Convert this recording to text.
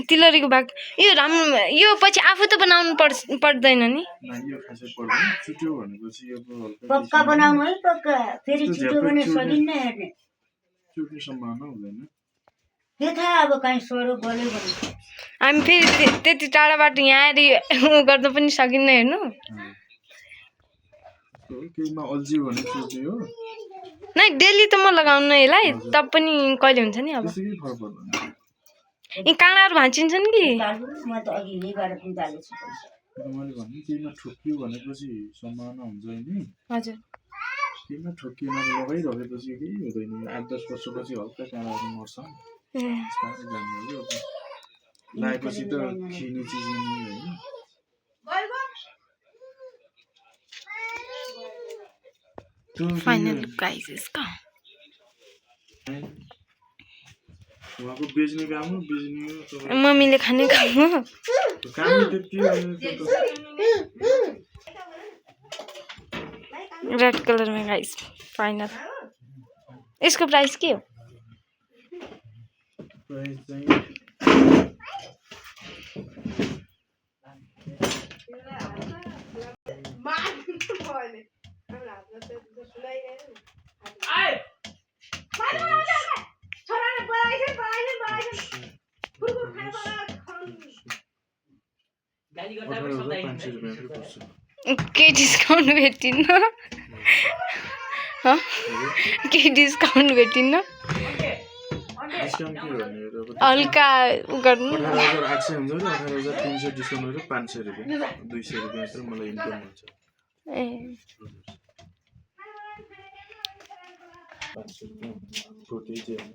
तिलहरीको भाग यो यो पछि आफू त बनाउनु पर्दैन नि यो खासै पर्दैन चुट्यो भनेपछि यो पक्का बनाउनु है पक्का फेरि चुट्यो भने सकिन्न हेर्ने चुट्ने सम्भावना हुँदैन के थाहा अब कहीँ सरो गल्यो भने हामी फेरि त्यति टाढाबाट यहाँ आएर गर्दा पनि सकिन्न हेर्नु केहीमा अल्झियो भने चुट्यो नै डेली त म लगाउनु यसलाई तब पनि कहिले हुन्छ नि अब त्यसै फरक पर्दैन यी काँडाहरू भाँचिन्छन् कि म त अघि यहीँबाट पनि दालेछु मैले भन्ने केहीमा ठोकियो भनेपछि सम्भावना हुन्छ नि हजुर केहीमा ठोकिएन लगाइरहेपछि केही हुँदैन 8-10 वर्षपछि हल्का काँडाहरू मर्छ जाने हो लगाएपछि त खिने चिज होइन फाइनल गाइस इसका उहाँको बेच्ने काम हो बेच्ने हो मम्मीले खाने काम हो काम त्यति हो रेड कलर में गाइस फाइनल इसको प्राइस के हो प्राइस चाहिँ के डिस्काउंट भेटिन्न के डिस्काउंट भेटिन्न हल्का गर्नु 18,800 हुन्छ नि 18,300 डिस्काउन्ट गरेर 500 रुपैयाँ 200 रुपैयाँ मात्र मलाई इन्कम हुन्छ ए 500 रुपैयाँ